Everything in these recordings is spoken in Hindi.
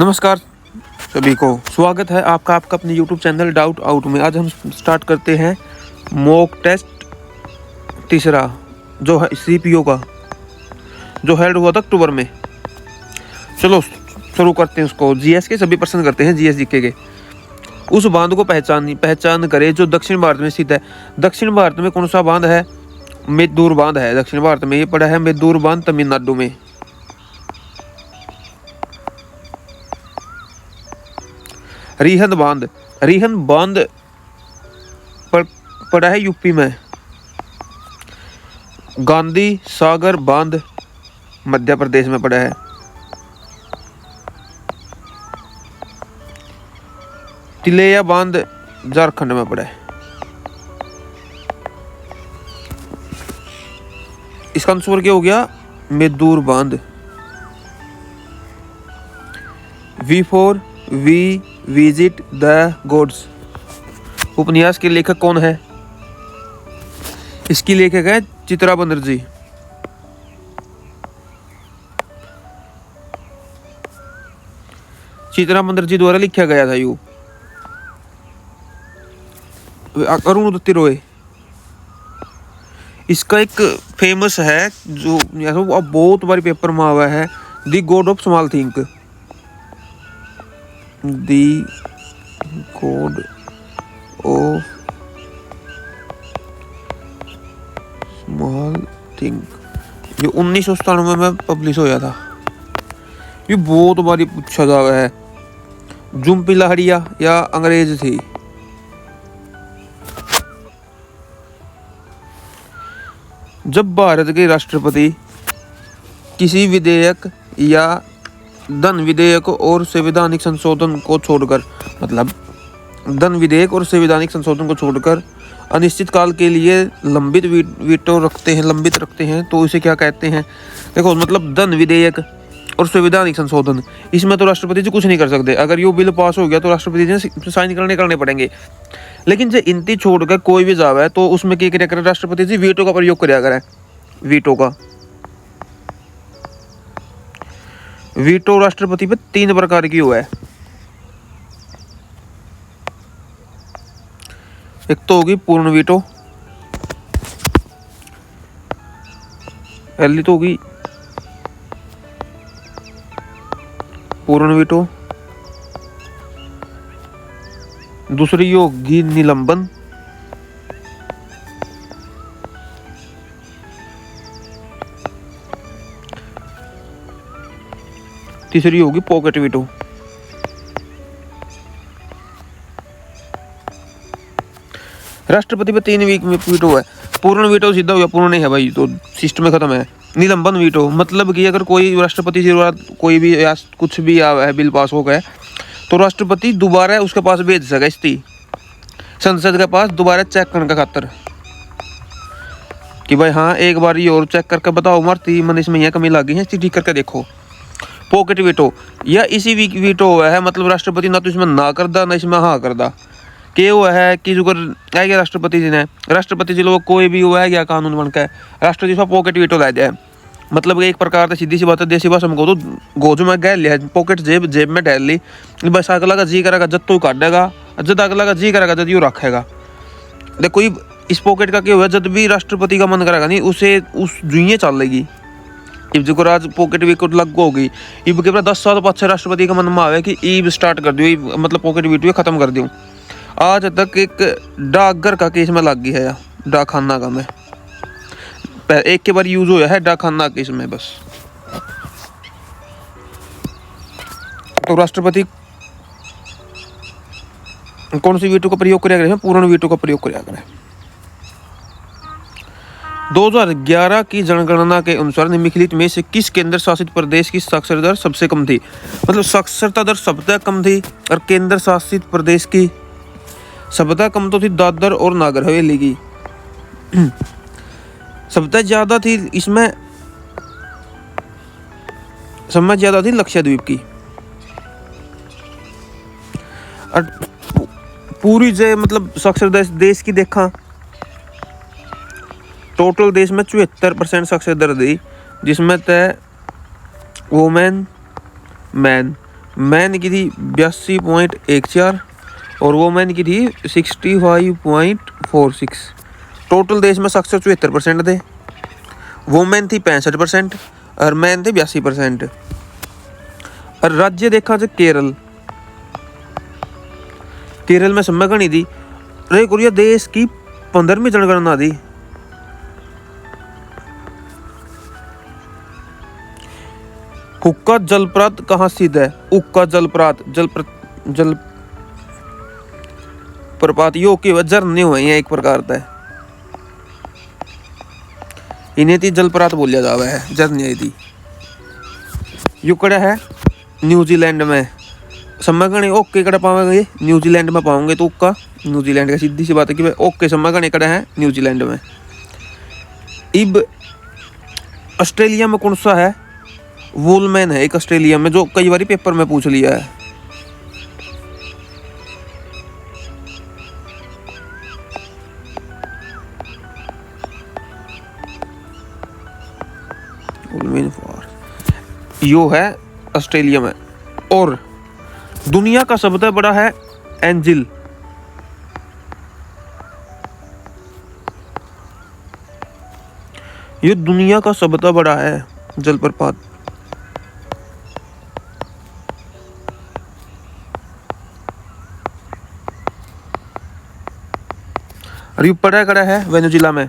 नमस्कार सभी को, स्वागत है आपका अपने YouTube चैनल डाउट आउट में। आज हम स्टार्ट करते हैं मॉक टेस्ट तीसरा, जो है CPO का, जो हेल्ड हुआ था अक्टूबर में। चलो शुरू करते हैं उसको। GS के सभी प्रश्न करते हैं, GS जीके के। उस बांध को पहचान करे जो दक्षिण भारत में स्थित है। दक्षिण भारत में कौन सा बांध है? मेदूर बांध है दक्षिण भारत में। ये पड़ा है मेदूर बांध, तमिलनाडु में। रिहंद बांध पड़ा है यूपी में। गांधी सागर बांध मध्य प्रदेश में पड़ा है। तिलैया बांध झारखंड में पड़ा है। इसका आंसर क्या हो गया? मेदूर बांध। V4 we visit the gods उपन्यास के लेखक कौन है? इसकी लेखक है चित्रा बनर्जी। चित्रा बनर्जी द्वारा लिखा गया था यू। अरुणधति रॉय। इसका एक फेमस है जो अब बहुत बार पेपर में आया है, the God of small thing. The God of small thing, ये 1997 में पब्लिश होया था। ये बहुत बारी पूछा जा रहा है। जुम्पी लाहड़िया या अंग्रेज थी? जब भारत के राष्ट्रपति किसी विधेयक या धन विधेयक और संवैधानिक संशोधन को छोड़कर, मतलब धन विधेयक और संवैधानिक संशोधन को छोड़कर अनिश्चित काल के लिए लंबित रखते हैं तो इसे क्या कहते हैं? देखो, मतलब धन विधेयक और संवैधानिक संशोधन, इसमें तो राष्ट्रपति जी कुछ नहीं कर सकते। अगर ये बिल पास हो गया तो राष्ट्रपति जी ने साइन करने पड़ेंगे। लेकिन जो इनती छोड़कर कोई भी जावा है तो उसमें क्या क्या करें? राष्ट्रपति जी वीटो का प्रयोग कराया करें। वीटो राष्ट्रपति पे 3 प्रकार की हुआ है। एक तो होगी पूर्ण वीटो, पहली तो होगी पूर्ण वीटो, दूसरी होगी निलंबन, तीसरी होगी पॉकेट वीटो। राष्ट्रपति पे 3 वीटो है। पूर्ण वीटो सीधा हो गया, पूर्ण नहीं है भाई तो सिस्टम में खत्म है। निलंबन वीटो मतलब कि अगर कोई राष्ट्रपति जी कोई भी या कुछ भी है बिल पास हो गए तो राष्ट्रपति दोबारा उसके पास भेज सके, इस्ती संसद के पास दोबारा चेक करने का खातर कि भाई हाँ एक बार ये और चेक करके बताओ मरती मन इसमें यह कमी लगी है, ठीक करके देखो। पॉकेट वीटो या इसी वीटो हुआ है, मतलब राष्ट्रपति ना तो इसमें ना कर दा ना इसमें हाँ कर दा। के हुआ है कि जो कर गया राष्ट्रपति जी लोग कोई भी हुआ है क्या कानून बन के राष्ट्रपति से पॉकेट वीटो ला जाए। मतलब एक प्रकार से सीधी सी बात है, देसी भाषा में तो गोज में गैल लिया, पॉकेट जेब में डाल ली। बस अगला का जी करेगा जब तो काटेगा, जब अगला का जी करेगा जब यू रखेगा। देखो इस पॉकेट का क्या हुआ, जब भी राष्ट्रपति का मन करेगा नहीं उसे उस जुइए चलेगी। इब जो आज पॉकेट वीटो लग होगी, इब के 10 साल पाछे राष्ट्रपति का मन में आवे कि ईब स्टार्ट कर दियो, मतलब पॉकेट वीटो खत्म कर दियो। आज तक एक डाकघर का केस में लग गई है, डाकखाना का में एक के बार यूज हुआ है डाकखाना केस में बस। तो राष्ट्रपति कौन सी वीटो का प्रयोग किया करें? पूर्ण वीटो का प्रयोग किया करें। 2011 की जनगणना के अनुसार निम्नलिखित में से किस केंद्र शासित प्रदेश की साक्षरता दर सबसे कम थी? मतलब साक्षरता दर सबसे कम थी और केंद्र शासित प्रदेश की सबसे कम तो थी दादर और नागर हवेली की। सबसे ज्यादा थी इसमें सबसे ज्यादा थी लक्षद्वीप की। और पूरी जो मतलब साक्षरता देश की देखा टोटल देश में 74% साक्षरता दर दी, जिसमें तय वुमेन मैन मैन की थी 82.14 और वोमेन की थी 65.46। टोटल देश में साक्षर 74% थे। वोमेन थी 65% और मैन थे 82%। और राज्य देखा जाए केरल, केरल में समयगणी थी रे कुरिया देश की 15वीं जनगणना थी। हुक्का जलप्रपात कहाँ स्थित है? हुक्का जल प्रपात यो के झरने हुए हैं एक प्रकार का, इन्हें थी जलप्रपात बोलिया जावा है, झरने थी। यू कड़ा है न्यूजीलैंड में। समयगणी ओके कड़ा पाओगे न्यूजीलैंड में पाओगे तो उक्का न्यूजीलैंड का सीधी सी बात है कि भाई ओके समयगणी कड़ा है न्यूजीलैंड में। इब ऑस्ट्रेलिया में कौन सा है? वुलमैन है एक ऑस्ट्रेलिया में, जो कई बार पेपर में पूछ लिया है। यो है ऑस्ट्रेलिया में। और दुनिया का सबसे बड़ा है एंजिल। ये दुनिया का सबसे बड़ा है जलप्रपात। और ये पड़ा कड़ा है वेनेजुएला में।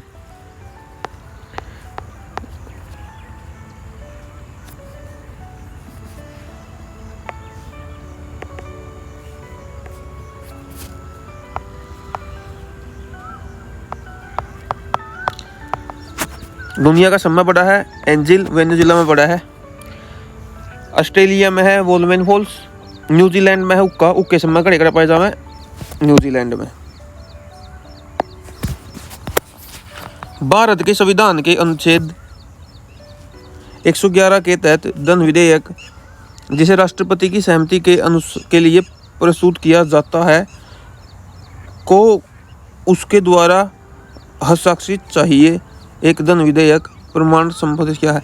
दुनिया का सबसे बड़ा है एंजिल, वेनेजुएला में बड़ा है। ऑस्ट्रेलिया में है वोलमेन फॉल्स। न्यूजीलैंड में है उक्का, उक्के समय कड़े कड़ा पाए जावे न्यूजीलैंड में। भारत के संविधान के अनुच्छेद 111 के तहत धन विधेयक, जिसे राष्ट्रपति की सहमति के लिए प्रस्तुत किया जाता है, को उसके द्वारा हस्ताक्षरित चाहिए। एक धन विधेयक प्रमाण संपादित किया है।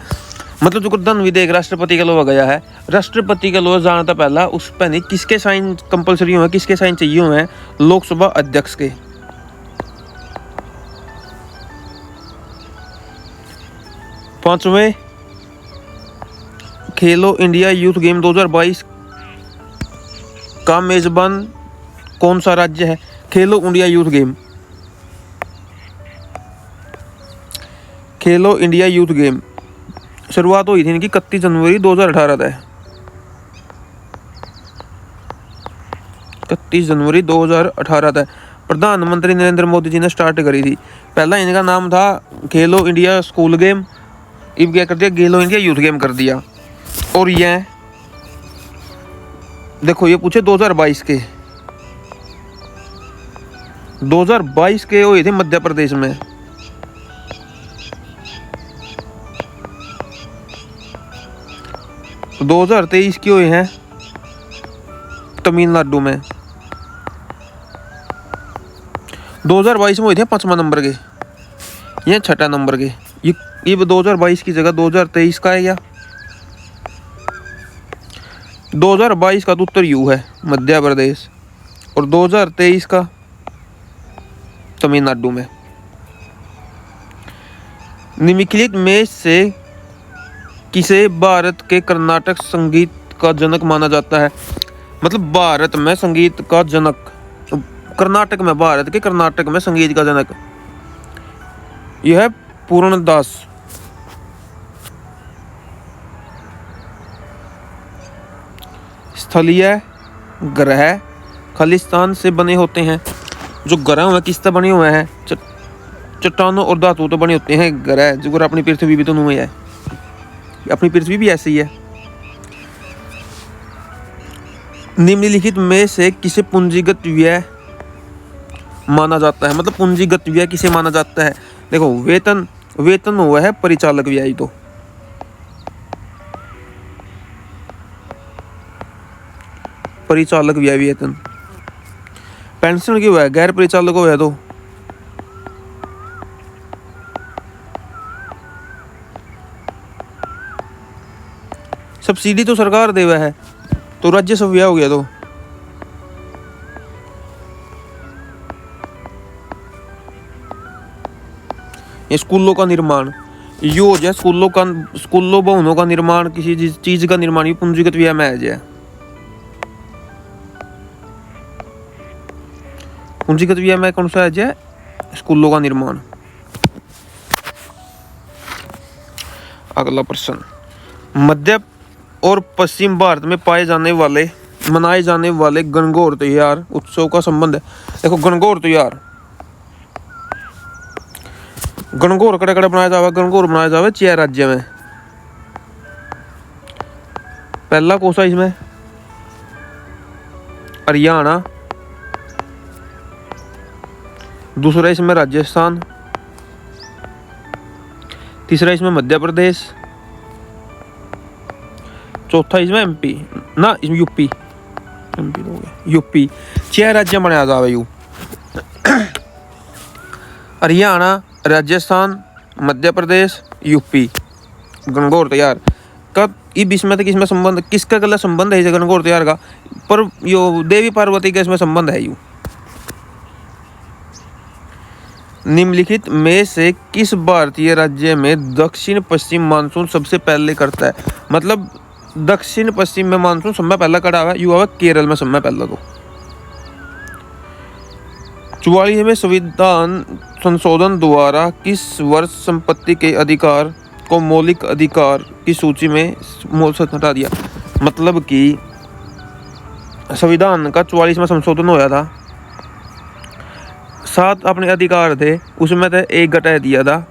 मतलब जो धन विधेयक राष्ट्रपति का लो गया है, राष्ट्रपति का लो जाना था पहला, उस पर नहीं किसके साइन कंपलसरी हुए, किसके साइन चाहिए हुए हैं? लोकसभा अध्यक्ष के। पांचवें खेलो इंडिया यूथ गेम 2022 का मेजबान कौन सा राज्य है? खेलो इंडिया यूथ गेम, खेलो इंडिया यूथ गेम शुरुआत हुई थी इनकी 31 जनवरी 2018 था। 31 जनवरी 2018 था। प्रधानमंत्री नरेंद्र मोदी जी ने स्टार्ट करी थी। पहला इनका नाम था खेलो इंडिया स्कूल गेम, अब क्या कर दिया खेलो इंडिया यूथ गेम कर दिया। और ये देखो ये पूछे 2022 के 2022 के हुए थे मध्य प्रदेश में। तो 2023 के हुए हैं तमिलनाडु में। 2022 में हुए थे 5वां नंबर के, ये 6ठा नंबर के। ये 2022 की जगह 2023 का है या 2022 का तो उत्तर यू है मध्य प्रदेश, और 2023 का तमिलनाडु में। निम्नलिखित में से किसे भारत के कर्नाटक संगीत का जनक माना जाता है? मतलब भारत में संगीत का जनक, कर्नाटक में, भारत के कर्नाटक में संगीत का जनक यह है पूर्णदास। स्थलीय ग्रह खालिस्तान से बने होते हैं। जो ग्रह हैं किससे बने हुए हैं? चट्टानों और धातु तो बने होते हैं ग्रह। जो अपनी पृथ्वी भी तो नुमा है, अपनी पृथ्वी भी ऐसी है। निम्नलिखित में से किसे पूंजीगत व्यय माना जाता है? मतलब पूंजीगत व्यय किसे माना जाता है? देखो वेतन हुआ है परिचालक व्यय, तो परिचालक व्यय वेतन। पेंशन क्यों है? गैर परिचालक हो है तो सब्सिडी तो सरकार देवा है। तो राज्यसभा हो गया। तो ये स्कूलों का निर्माण, यो हो जाए स्कूलों भवनों का निर्माण, किसी चीज का निर्माण, ये पूंजीगत व्यय में आ जाए। पूंजीगत व्यय में कौन सा आ जाए? स्कूलों का निर्माण। अगला प्रश्न, मध्य और पश्चिम भारत में मनाए जाने वाले गणगौर त्योहार उत्सव का संबंध है। देखो गणगौर त्योहार, गणगौर कड़े कड़े बनाया जावे? गणगौर बनाया जावे 4 राज्य में। पहला कौन सा इसमें? हरियाणा, दूसरा इसमें राजस्थान, तीसरा इसमें मध्य प्रदेश, चौथा इसमें एमपी ना, इसमें यूपी। एमपी तो हो गया, यूपी। 4 राज्य बनाया जावे यू, हरियाणा, राजस्थान, मध्य प्रदेश, यूपी। गणगौर त्योहार कब ये बीच में तक इसमें संबंध किसका गलत संबंध है? गणगौर त्योहार का पर यो देवी पार्वती का इसमें संबंध है। यू निम्नलिखित में से किस भारतीय राज्य में दक्षिण पश्चिम मानसून सबसे पहले करता है? मतलब दक्षिण पश्चिम में मानसून सब में पहला कड़ा हुआ है, यू हुआ केरल में सब में पहला। तो 44वें संविधान संशोधन द्वारा किस वर्ष संपत्ति के अधिकार को मौलिक अधिकार की सूची में हटा दिया? मतलब कि संविधान का 44वां संशोधन होया था, 7 अपने अधिकार थे, उसमें से 1 घटा दिया था।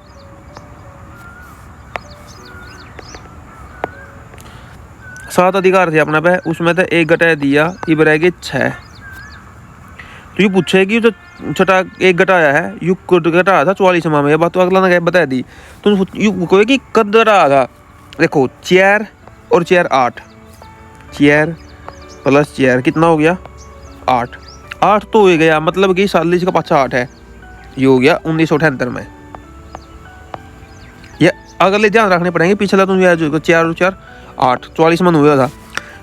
7 अधिकार थे अपने पे, उसमें से 1 घटा दिया, इब रह गए 6। तो ये पूछेगी जो छठा 1 घटाया है, यू घटाया था 44वां में, ये बात तो अगला ने बता दी। तो यू कहेगी कद घटाया था? देखो 4 और 4 8, 4 + 4 कितना हो गया? 8। 8 तो हो गया, मतलब कि 40 का पाछा 8 है, ये हो गया 1978 में। ये अगले ध्यान रखने पड़ेंगे, पिछला तो 4 और 4 8, 44 में हुआ था,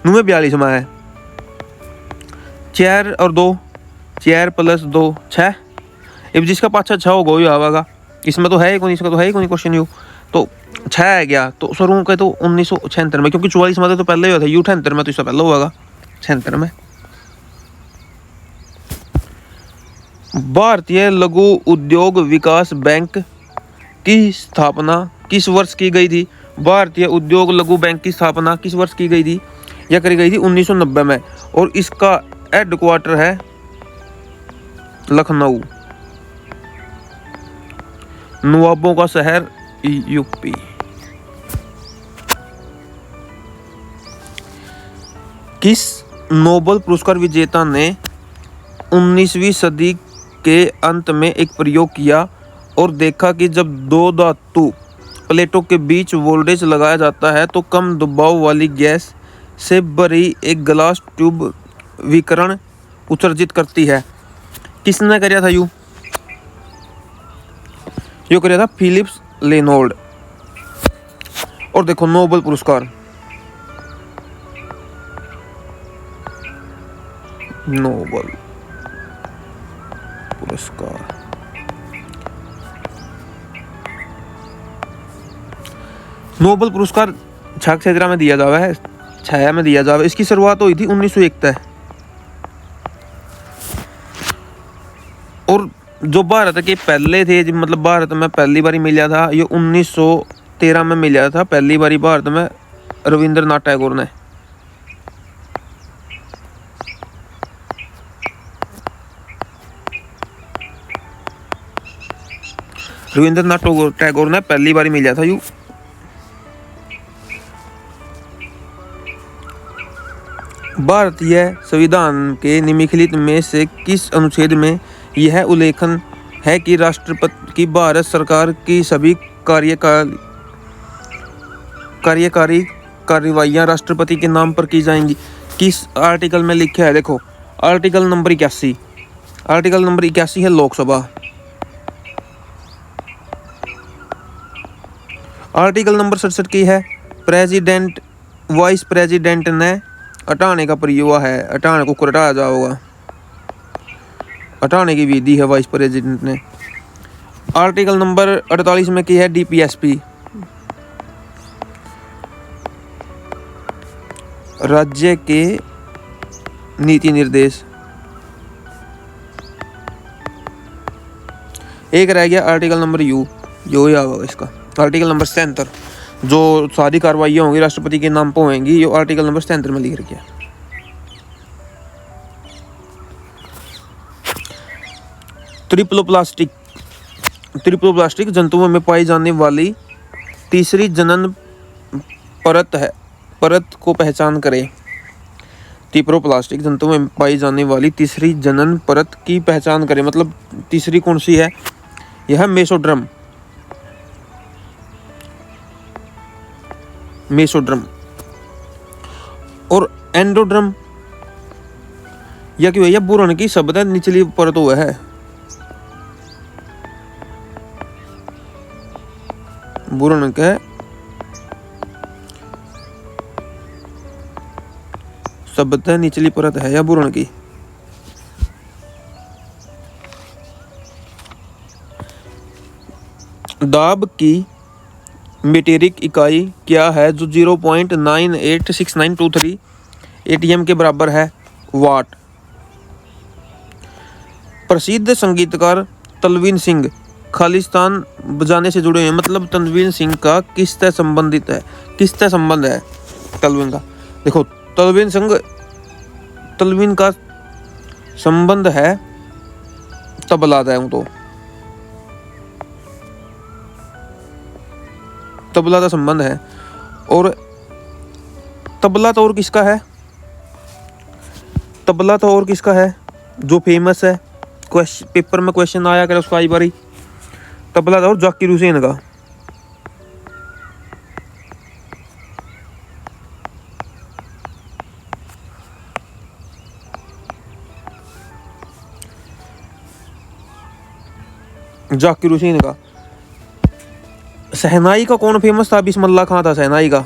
42 में है। 4 और 2, 4 + 2 6, अब जिसका पाछा 6 होगा ही आवेगा। इसमें तो है ही कौन, इसका तो है ही कौन क्वेश्चन यू, तो 6 है गया। तो शुरू के तो 1976 में, क्योंकि 44 में तो पहले ही हुआ था, 78 में तो इससे पहले होगा 76 में। भारतीय लघु उद्योग विकास बैंक की स्थापना किस वर्ष की गई थी? भारतीय उद्योग लघु बैंक की स्थापना किस वर्ष की गई थी? यह करी गई थी 1990 में, और इसका हेडक्वार्टर है लखनऊ, नवाबों का शहर, यूपी। किस नोबेल पुरस्कार विजेता ने 19वीं सदी के अंत में एक प्रयोग किया और देखा कि जब 2 धातु प्लेटों के बीच वोल्टेज लगाया जाता है तो कम दबाव वाली गैस से भरी एक ग्लास ट्यूब विकिरण उत्सर्जित करती है? किसने कराया था यू कराया था फिलिप्स लेनोल्ड। और देखो नोबेल पुरस्कार, नोबेल पुरस्कार नोबेल पुरस्कार 6 क्षेत्र में दिया जावा है, 6 में दिया जावा। इसकी शुरुआत हुई थी 1901 तक, और जो भारत के पहले थे, मतलब भारत में पहली बार मिला था, ये 1913 में मिला था पहली बारी भारत में रविंद्रनाथ टैगोर ने। रविंद्रनाथ टैगोर ने पहली बार मिला था यू। भारतीय संविधान के निम्नलिखित में से किस अनुच्छेद में यह उल्लेखन है कि राष्ट्रपति की भारत सरकार की सभी कार्यकारी कार्रवाइयाँ राष्ट्रपति के नाम पर की जाएंगी? किस आर्टिकल में लिखा है? देखो आर्टिकल नंबर 81, आर्टिकल नंबर 81 है लोकसभा। आर्टिकल नंबर 67 की है प्रेसिडेंट वाइस प्रेसिडेंट ने हटाने का प्रयोग है, हटाने को हटाया जाओगा, हटाने की विधि है वाइस प्रेसिडेंट ने। आर्टिकल नंबर 48 में की है DPSP, राज्य के नीति निर्देश। एक रह गया आर्टिकल नंबर यू, जो ही होगा इसका आर्टिकल नंबर 77, जो सारी कार्रवाइयाँ होंगी राष्ट्रपति के नाम पर होंगी, ये आर्टिकल नंबर 77 में लिख रखा है। ट्रिप्लोप्लास्टिक जंतुओं में पाई जाने वाली तीसरी जनन परत को पहचान करें। ट्रिप्लोप्लास्टिक जंतुओं में पाई जाने वाली तीसरी जनन परत की पहचान करें, मतलब तीसरी कौन सी है? यह मेसोड्रम और एंडोड्रम। यह क्यों है? यह भ्रूण की सबसे निचली परत हुआ है। भ्रूण के सबसे निचली परत है या भ्रूण की। दाब की मीटरिक इकाई क्या है जो 0.986923 ATM के बराबर है? वाट। प्रसिद्ध संगीतकार तलवीन सिंह खालिस्तान बजाने से जुड़े हैं, मतलब तलवीन सिंह का किससे संबंधित है, किससे संबंध है तलवीन का? देखो तलवीन का संबंध है तबला तो तबला का संबंध है। और तबला तो और किसका है? तबला तो और किसका है जो फेमस है, पेपर में क्वेश्चन आया करे उसका, आई बारी। तबला तो और जाकिर हुसैन का। जाकिर हुसैन का। शहनाई का कौन फेमस था? बिस्मिल्लाह खां था शहनाई का।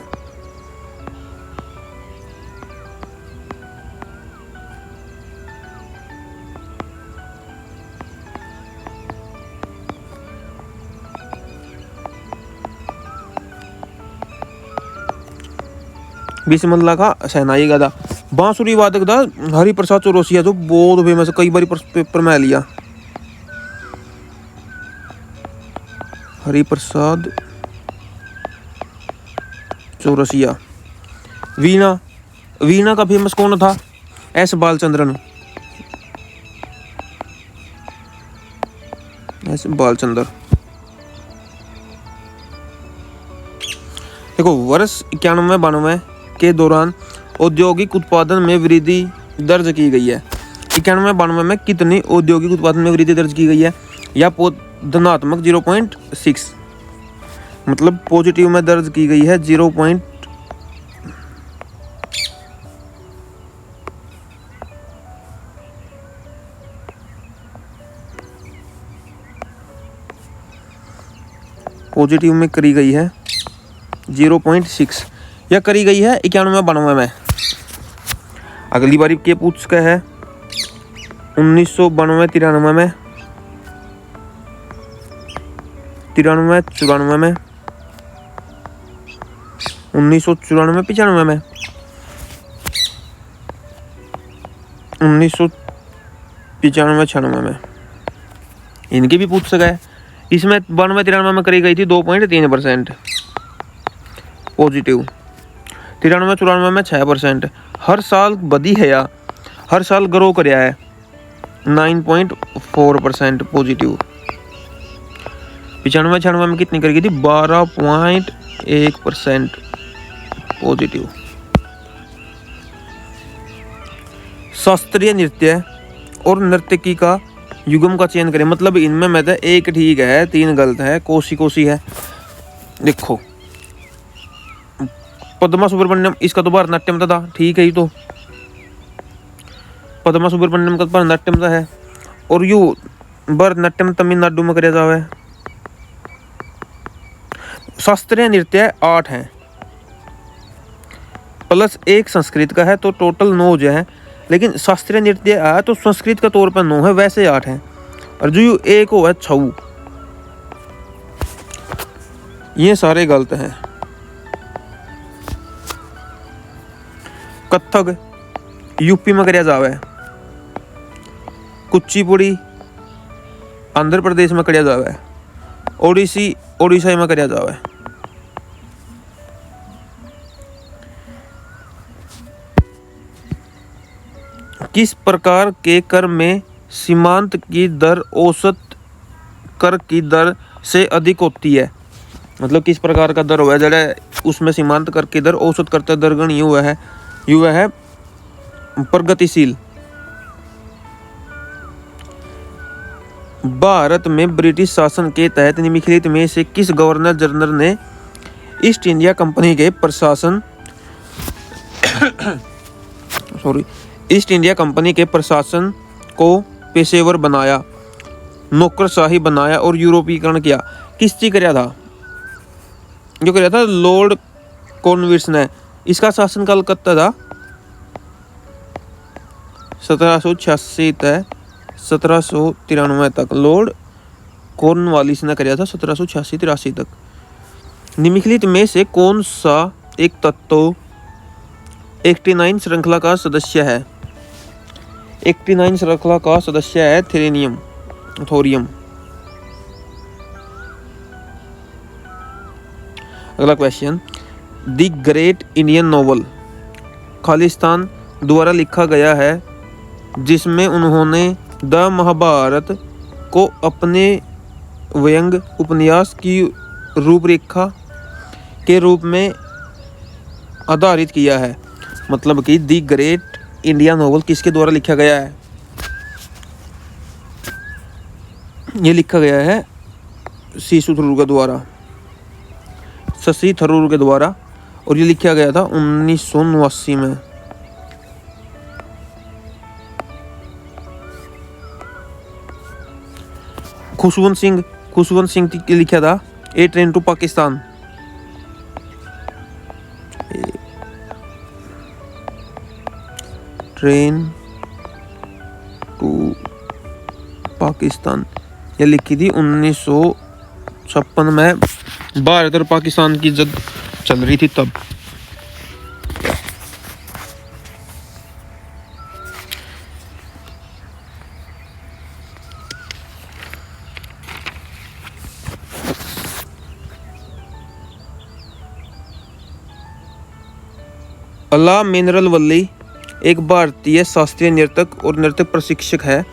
बिस्मिल्लाह का शहनाई का था। बांसुरी वादक था हरिप्रसाद चौरसिया, जो बहुत फेमस, कई बार पेपर में लिया। हरिप्रसाद चौरसिया। वीणा का फेमस कौन था? एस बालचंद्रन। देखो वर्ष 91-92 के दौरान औद्योगिक उत्पादन में वृद्धि दर्ज की गई है। 91-92 में कितनी औद्योगिक उत्पादन में वृद्धि दर्ज की गई है? या धनात्मक 0.6, मतलब पॉजिटिव में दर्ज की गई है 0. पॉजिटिव में करी गई है 0.6, या करी गई है 91-92 में। अगली बारी के पूछ का है 1992-93 में, 93-94 में, 1994-95 में, 1995-96 में। इनके भी पूछ सका है। इसमें 92-93 में करी गई थी 2.3% पॉजिटिव, 93-94 में 6%। हर साल बदी है या हर साल ग्रो कराया है 9.4% पॉजिटिव। 95-96 में कितनी करी गई थी? 12.1% पॉजिटिव। शास्त्रीय नृत्य और नर्तकी का युग्म का चयन करें, मतलब इनमें मैं तो एक ठीक है 3 गलत है, कोसी है। देखो पद्मा सुब्रमण्यम, इसका तो भरतनाट्यम था, ठीक है ही तो पद्मा सुब्रमण्यम का भरतनाट्यम है। और यू भरतनाट्यम तमिलनाडु में कराया जावे। शास्त्रीय नृत्य 8 हैं, प्लस 1 संस्कृत का है, तो टोटल 9 जो है। लेकिन शास्त्रीय नृत्य है तो संस्कृत का तौर पर 9 है, वैसे 8 है। और जो एक हो है 6। ये सारे गलत हैं। कथक यूपी में कराया जावे, कुचिपुड़ी आंध्र प्रदेश में कराया जावे, ओडिसी ओडिशा में कराया जावे। किस प्रकार के कर में सीमांत की दर औसत कर की दर से अधिक होती है? मतलब किस प्रकार का दर हुआ है जरा उसमें सीमांत कर की दर औसत करते दर गणी हुआ है प्रगतिशील। भारत में ब्रिटिश शासन के तहत निम्नलिखित में से किस गवर्नर जनरल ने ईस्ट इंडिया कंपनी के प्रशासन ईस्ट इंडिया कंपनी के प्रशासन को पेशेवर बनाया, नौकरशाही बनाया और यूरोपीकरण किया? किस चीज कराया था? जो कराया था लॉर्ड कॉर्नवालिस ने। इसका शासनकाल कब था? 1786 तक 1793 तक लॉर्ड कॉर्नवालिस ने कराया था, 1786-83 तक। निम्नलिखित में से कौन सा एक तत्व 89 श्रृंखला का सदस्य है? 89 श्रृंखला का सदस्य है थोरियम। अगला question, the great Indian novel Khalistan द्वारा लिखा गया है, जिसमें उन्होंने द महाभारत को अपने व्यंग उपन्यास की रूपरेखा के रूप में आधारित किया है। मतलब कि द ग्रेट इंडिया नॉवल किसके द्वारा लिखा गया है? ये लिखा गया है शशि थरूर के द्वारा, और ये लिखा गया था 1989 में। खुशवंत सिंह की लिखा था a train to Pakistan. Train to Pakistan ये लिखी थी 1956 में। भारत और पाकिस्तान की जंग चल रही थी तब। अला मिनरल वल्ली एक भारतीय शास्त्रीय नर्तक और नृत्य प्रशिक्षक है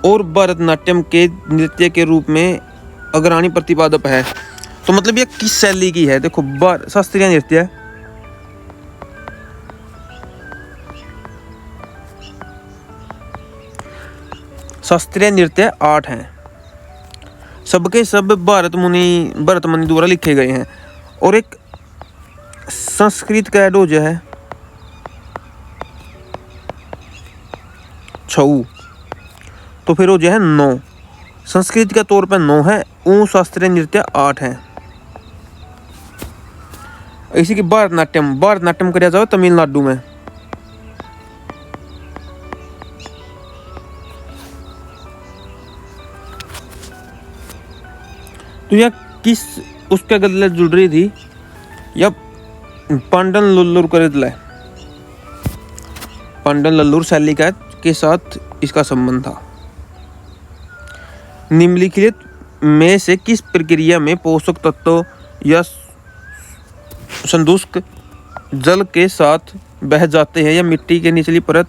और भरतनाट्यम के नृत्य के रूप में अग्रणी प्रतिपादक है। तो मतलब ये किस शैली की है? देखो शास्त्रीय नृत्य, शास्त्रीय नृत्य 8 हैं, सबके सब भरत मुनि द्वारा लिखे गए हैं। और एक संस्कृत का एडो जो है 6, तो फिर वो जो है 9 संस्कृत का तौर पर 9 है। शास्त्रीय नृत्य 8 है। इसी की भरतनाट्यम कराया जाओ तमिलनाडु में। तो यह किस उसके गले जुड़ रही थी? या पांडन लल्लूर करेदले, पांडन लल्लूर शैली के साथ इसका संबंध था। निम्नलिखित में से किस प्रक्रिया में पोषक तत्व या संदूषक जल के साथ बह जाते हैं या मिट्टी के निचली परत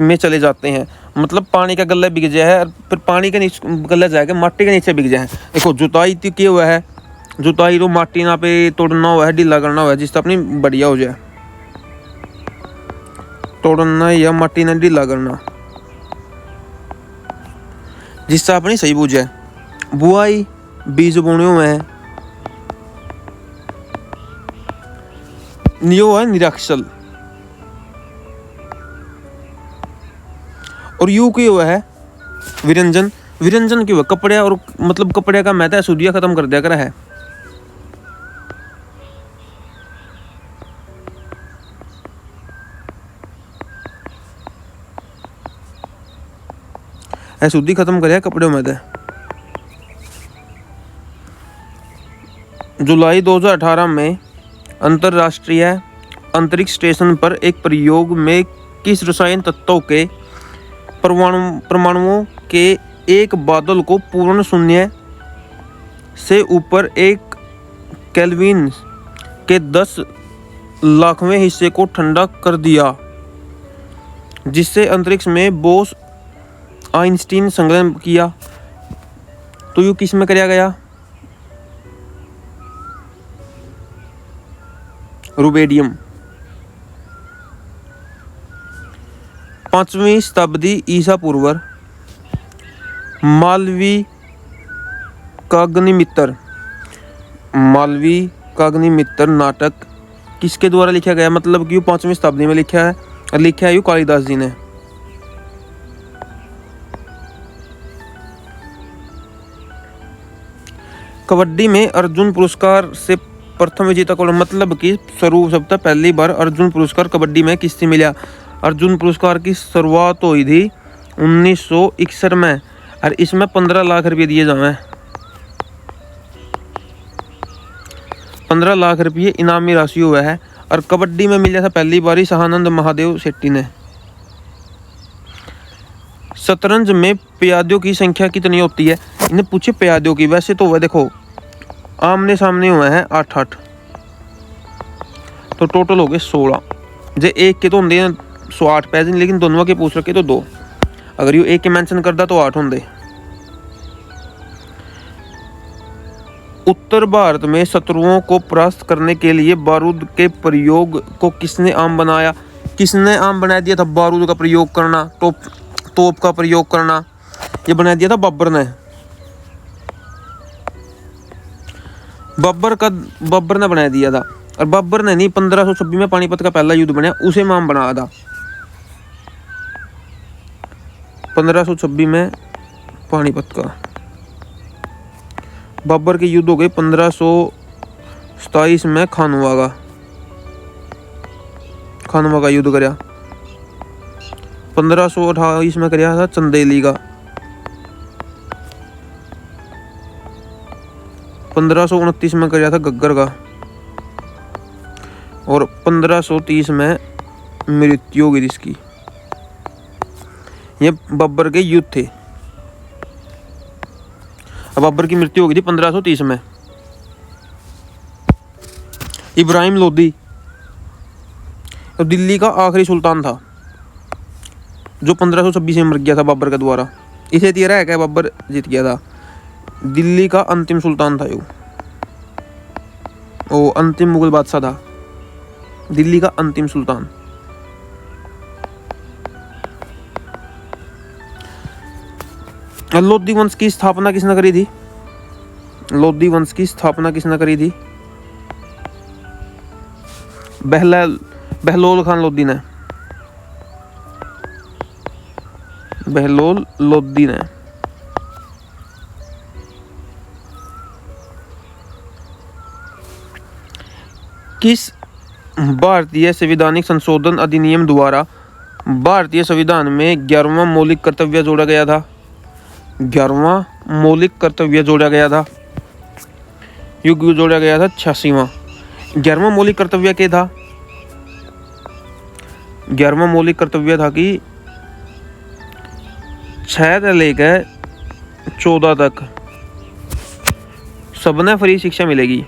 में चले जाते हैं? मतलब पानी का गल्ला बिग जाए है, फिर पानी के नीचे गल्ला जाएगा, माटी के नीचे बिग जाए। देखो जुताई तो क्या हुआ है, जुताई तो माटी ना पे तोड़ना हुआ है, ढीला करना हुआ है, जिससे अपनी बढ़िया हो जाए। तोड़ना या माटी ना ढीला करना जिससे अपनी सही बुझ जाए। बुआई बीज बोने में नियो है निराक्षल, और यू की हुआ है विरंजन की हुआ कपड़े, और मतलब कपड़े का मैदा सूदिया खत्म कर दिया करा है। अशुद्धि खत्म करे कपड़ों में दे। जुलाई 2018 में अंतर्राष्ट्रीय अंतरिक्ष स्टेशन पर एक प्रयोग में किस रसायन तत्वों के परमाणुओं के एक बादल को पूर्ण शून्य से ऊपर 1 केल्विन के 10 लाखवें हिस्से को ठंडा कर दिया, जिससे अंतरिक्ष में बोस आइंस्टीन संलग्न किया? तो यू किस में कराया गया? रुबेडियम। 5वीं शताब्दी ईसा पूर्व मालवी काग्निमित्र नाटक किसके द्वारा लिखा गया? मतलब कि 5वीं शताब्दी में लिखा है और लिखा है कालिदास जी ने। कबड्डी में अर्जुन पुरस्कार से प्रथम विजेता कौन? मतलब कि सबसे पहली बार अर्जुन पुरस्कार कबड्डी में किससे मिला? अर्जुन पुरस्कार की शुरुआत हुई थी 1961 में और इसमें 15 लाख रुपये दिए जाए। 15 लाख रुपये इनामी राशि हुआ है। और कबड्डी में मिला था पहली बारी सहानंद महादेव शेट्टी ने। शतरंज में प्यादों की संख्या कितनी होती है? इन्हें पूछे प्यादों की। वैसे तो वह देखो आमने सामने हुए हैं 8 तो टोटल हो गए 16। जो एक के तो होंगे 108 पैज, लेकिन दोनों के पूछ रखे तो 2। अगर यू एक के मेंशन करता तो 8 होंगे। उत्तर भारत में शत्रुओं को परास्त करने के लिए बारूद के प्रयोग को किसने आम बनाया? किसने आम बना दिया था बारूद का प्रयोग करना, तोप का प्रयोग करना? ये बना दिया था बाबर ने। बाबर ने बना दिया था। और बाबर ने नहीं, 1526 में पानीपत का पहला युद्ध बना, उसे में आम बनाया था। 1526 में पानीपत का बाबर के युद्ध हो गए। 1527 में खानवा का युद्ध कराया। 1528 में कराया था चंदेली का। 1529 में कराया था गग्गर का। और 1530 में मृत्यु हो गई इसकी। ये बाबर के युद्ध थे। अब बाबर की मृत्यु हो गई थी 1530 में। इब्राहिम लोदी तो दिल्ली का आखिरी सुल्तान था जो 1526 में मर गया था बाबर के द्वारा। इसे तिरा है क्या बाबर जीत गया था। दिल्ली का अंतिम सुल्तान था वो अंतिम मुगल बादशाह था, दिल्ली का अंतिम सुल्तान। लोधी वंश की स्थापना किसने करी थी? लोधी वंश की स्थापना किसने करी थी? बहलोल खान लोधी ने। बहलोल लोधी ने। किस भारतीय संवैधानिक संशोधन अधिनियम द्वारा भारतीय संविधान में 11वां मौलिक कर्तव्य जोड़ा गया था? 11वां मौलिक कर्तव्य जोड़ा गया था। युग जोड़ा गया था 86वां। 11वां मौलिक कर्तव्य क्या था? 11वां मौलिक कर्तव्य था कि 6 से लेकर 14 तक सबने फ्री शिक्षा मिलेगी।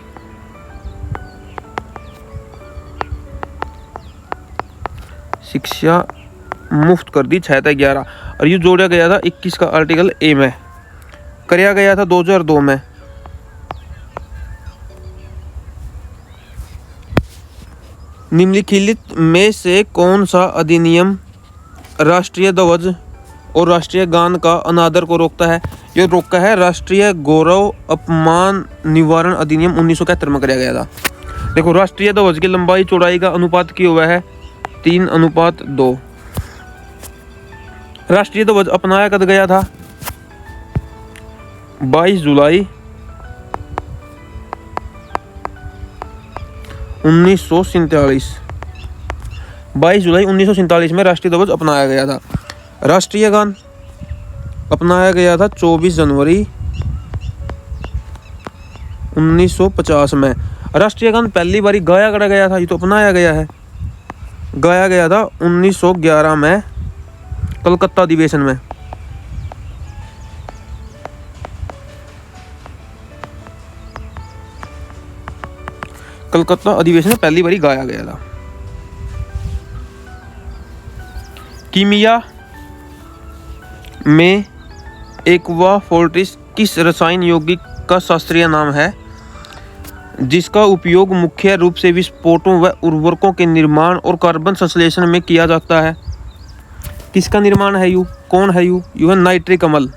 शिक्षा मुफ्त कर दी 6 से 11। और ये जोड़ा गया था 21 का आर्टिकल ए में। कराया गया था 2002 में। निम्नलिखित में से कौन सा अधिनियम राष्ट्रीय ध्वज और राष्ट्रीय गान का अनादर को रोकता है? ये रोका है राष्ट्रीय गौरव अपमान निवारण अधिनियम 1971 में कराया गया था। देखो राष्ट्रीय ध्वज की लंबाई चौड़ाई का अनुपात क्या हुआ है? 3:2। राष्ट्रीय ध्वज अपनाया कब गया था? 22 जुलाई 1947। 22 जुलाई 1947 में राष्ट्रीय ध्वज अपनाया गया था। राष्ट्रीय गान अपनाया गया था 24 जनवरी 1950 में। राष्ट्रीय गान पहली बारी गाया गया था, ये तो अपनाया गया है, गाया गया था 1911 में कलकत्ता अधिवेशन में। कलकत्ता अधिवेशन में पहली बारी गाया गया था। कीमिया में एक्वा फोर्टिस किस रसायन यौगिक का शास्त्रीय नाम है जिसका उपयोग मुख्य रूप से विस्फोटों व उर्वरकों के निर्माण और कार्बन संश्लेषण में किया जाता है? किसका निर्माण है यू? कौन है यू? यू है नाइट्रिक अम्ल।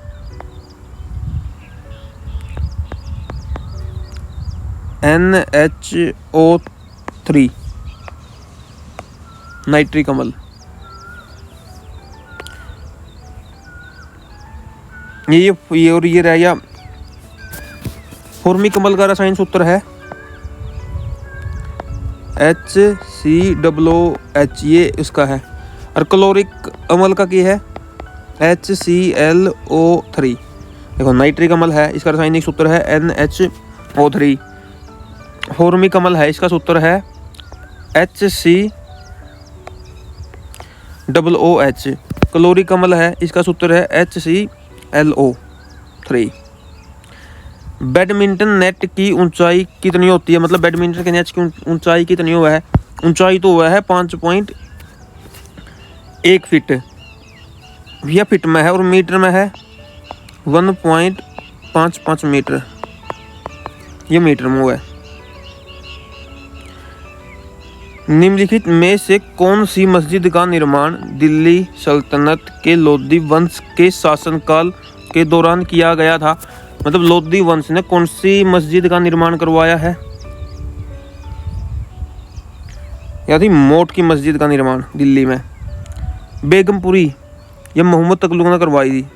NHO3 नाइट्रिक अम्ल। ये रह गया। फॉर्मिक अम्ल का रासायनिक सूत्र है HCOOH, ये उसका है। और क्लोरिक अम्ल का क्या है? HClO3। देखो नाइट्रिक अम्ल है, इसका रासायनिक सूत्र है NHO3। फॉर्मिक अम्ल है, इसका सूत्र है HCOOH। क्लोरिक अम्ल है, इसका सूत्र है HClO3। बैडमिंटन नेट की ऊंचाई कितनी होती है? मतलब बैडमिंटन के नेट की ऊंचाई कितनी हुआ है? ऊंचाई तो हुआ है 5.1 फीट, यह फीट में है, और मीटर में है 1.55 मीटर, यह मीटर में हुआ है। निम्नलिखित में से कौन सी मस्जिद का निर्माण दिल्ली सल्तनत के लोधी वंश के शासनकाल के दौरान किया गया था? मतलब लोधी वंश ने कौन सी मस्जिद का निर्माण करवाया है? या थी मोट की मस्जिद का निर्माण दिल्ली में। बेगमपुरी यह मोहम्मद तगलुक ने करवाई थी।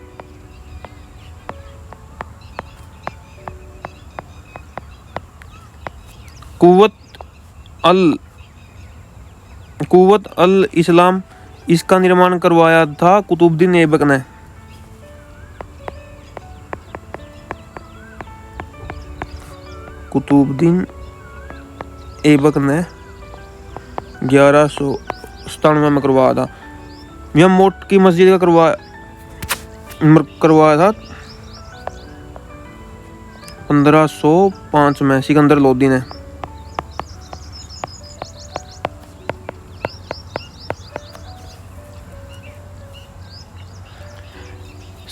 कुव्वत अल इस्लाम, इसका निर्माण करवाया था कुतुबुद्दीन ऐबक ने। कुतुबुद्दीन ऐबक ने 1197 में करवाया था। यह मोट की मस्जिद का करवाया था 1505 में सिकंदर लोदी ने।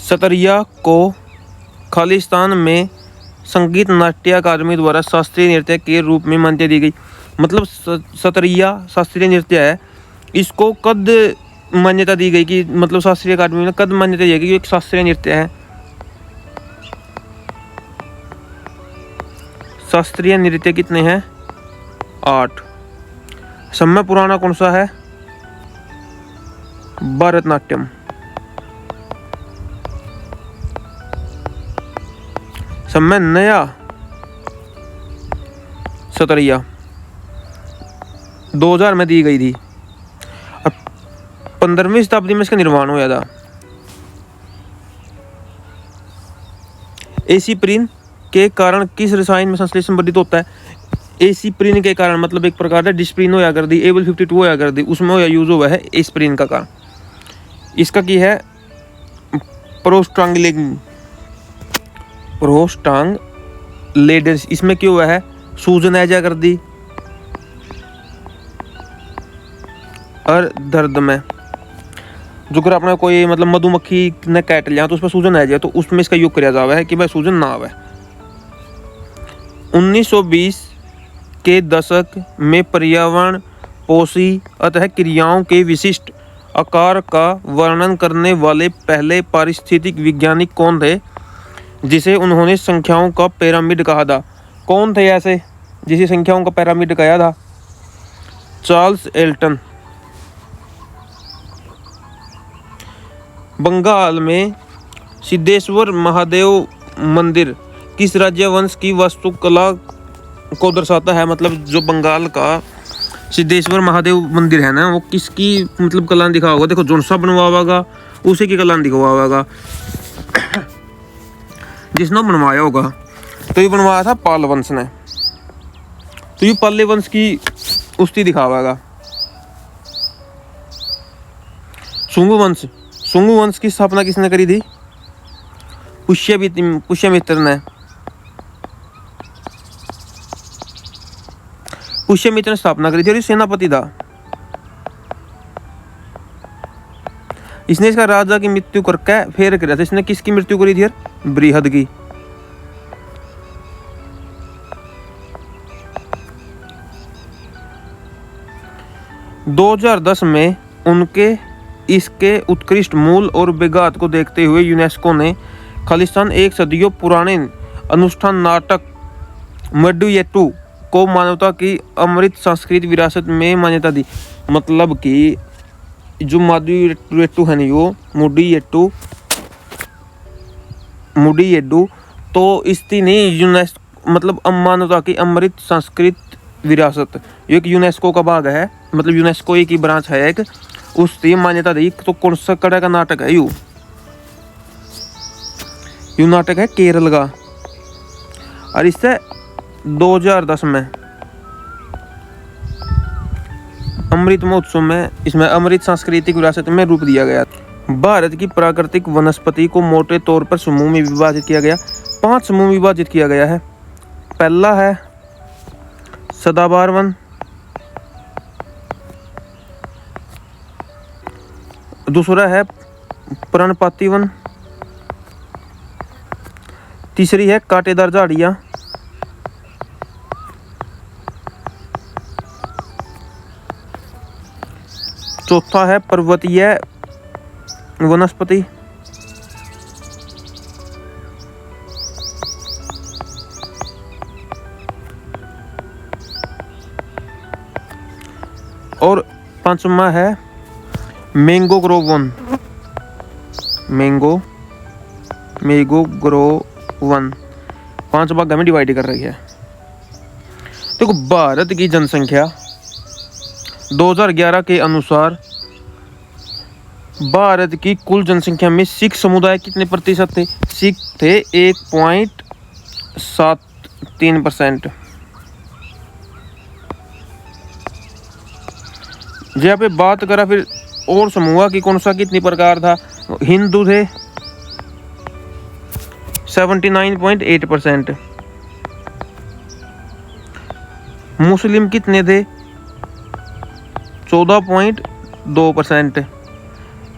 सतरिया को खालिस्तान में संगीत नाट्य अकादमी द्वारा शास्त्रीय नृत्य के रूप में मान्यता दी गई। मतलब सतरिया शास्त्रीय नृत्य है, इसको कद मान्यता दी गई कि मतलब शास्त्रीय अकादमी ने कद मान्यता दी गई कि एक शास्त्रीय नृत्य है। शास्त्रीय नृत्य कितने हैं? 8। समय पुराना कौन सा है? भरतनाट्यम। समय नया सतरिया 2000 में दी गई थी। अब 15वीं शताब्दी में इसका निर्माण हुआ था। एसिप्रीन के कारण किस रसायन में संश्लेषण वर्धित होता है? एसिप्रीन के कारण मतलब एक प्रकार का डिस्प्रीन होया कर दी, एबल 52 होया कर दी, उसमें होया यूज हुआ है एस्प्रीन का कारण। इसका की है प्रोस्टांगलेडस, इसमें क्यों हुआ है? सूजन ऐजा कर दी और दर्द में। जो अगर अपना कोई मतलब मधुमक्खी ने काट लिया तो उस पर सूजन आ जाए तो उसमें इसका योग किया जावा है कि भाई सूजन ना आवे। 1920 के दशक में पर्यावरण पोषी अतः क्रियाओं के विशिष्ट आकार का वर्णन करने वाले पहले पारिस्थितिक वैज्ञानिक कौन थे जिसे उन्होंने संख्याओं का पिरामिड कहा था? कौन थे ऐसे जिसे संख्याओं का पिरामिड कहा था? Charles Elton. बंगाल में सिद्धेश्वर महादेव मंदिर किस राज्य वंश की वास्तुकला को दर्शाता है? मतलब जो बंगाल का सिद्धेश्वर महादेव मंदिर है ना, वो किसकी मतलब कला दिखा होगा? देखो जोन सा बनवा होगा उसी की कला दिखा होगा। जिसने बनवाया होगा, तो ये बनवाया था पाल वंश ने। तो ये पाले वंश की उस्ती दिखावागा। शुंग वंश की स्थापना किसने करी थी? पुष्यमित्र ने। पुष्यमित्र ने स्थापना करी थी और ये सेनापति था। इसने इसका राजा की मृत्यु करके फिर किया था। इसने किसकी मृत्यु करी थी यार? बृहद की। – 2010 में उनके इसके उत्कृष्ट मूल और विगात को देखते हुए यूनेस्को ने खालिस्तान एक सदियों पुराने अनुष्ठान नाटक मड्डुयेट्टू को मानवता की अमृत सांस्कृतिक विरासत में मान्यता दी। मतलब कि जो मड्डुयेट्टू है नहीं, वो मुडियेड्डू तो इसकी नहीं यूनेस्को, मतलब मानवता की अमृत सांस्कृतिक विरासत, ये एक यूनेस्को का भाग है। मतलब यूनेस्को एक ही ब्रांच है एक, उसकी मान्यता दी। तो कौन सा कड़ा का नाटक है? यू नाटक है केरल का। और इससे 2010 में अमृत महोत्सव में इसमें अमृत सांस्कृतिक विरासत में रूप दिया गया। भारत की प्राकृतिक वनस्पति को मोटे तौर पर समूह में विभाजित किया गया। 5 समूह में विभाजित किया गया है। पहला है सदाबहार वन, दूसरा है पर्णपाती वन, तीसरी है कांटेदार झाड़ियां, चौथा है पर्वतीय वनस्पति, और पांचवा है mango Grove one. Mango Grove one 5 भाग में डिवाइड कर रही है। देखो, भारत की जनसंख्या 2011 के अनुसार भारत की कुल जनसंख्या में सिख समुदाय कितने प्रतिशत थे? सिख थे 1.73%। यहाँ पे बात करा फिर और समूह की कौन सा कितनी प्रकार था। हिंदू थे 79.8%, मुस्लिम कितने थे? 14.2%,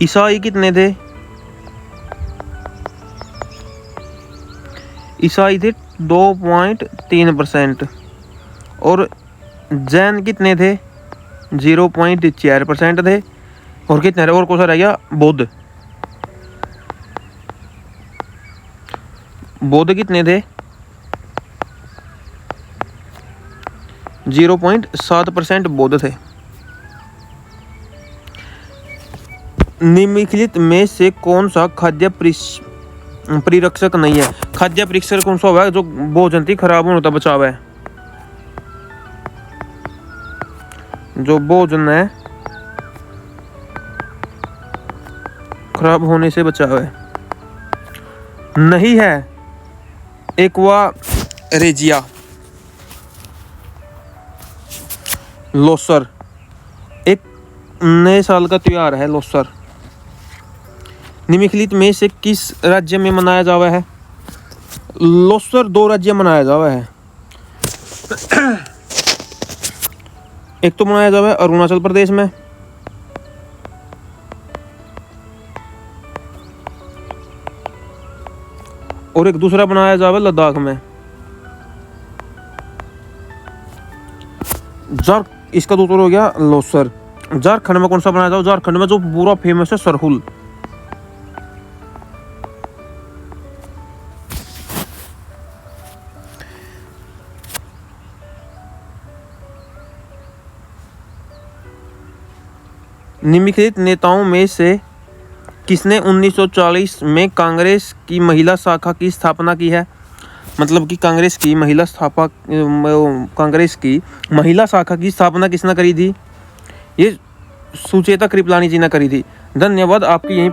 ईसाई कितने थे? ईसाई थे 2.3%, और जैन कितने थे? 0.4% थे। और कितने और कौन सा रह गया? बौद्ध कितने थे? 0.7% बौद्ध थे। निम्नलिखित में से कौन सा खाद्य परिरक्षक नहीं है? खाद्य परिरक्षक कौन सा हुआ जो भोजन थी खराब होने तक बचाव है? जो भोजन है खराब होने से बचाव है, नहीं है एक्वा रेजिया। लोसर एक नए साल का त्योहार है। लोसर निम्नलिखित में से किस राज्य में मनाया जावा है? लोसर 2 राज्य मनाया जावा है। एक तो मनाया जावा है अरुणाचल प्रदेश में, और एक दूसरा बनाया जावा है लद्दाख में। इसका दूसरा हो गया लोसर। झारखंड में कौन सा बनाया जाओ? झारखंड में जो पूरा फेमस है सरहुल। निम्नलिखित नेताओं में से किसने 1940 में कांग्रेस की महिला शाखा की स्थापना की है? मतलब कि कांग्रेस की महिला शाखा की स्थापना किसने करी थी? ये सुचेता कृपलानी जी ने करी थी। धन्यवाद। आपकी यहीं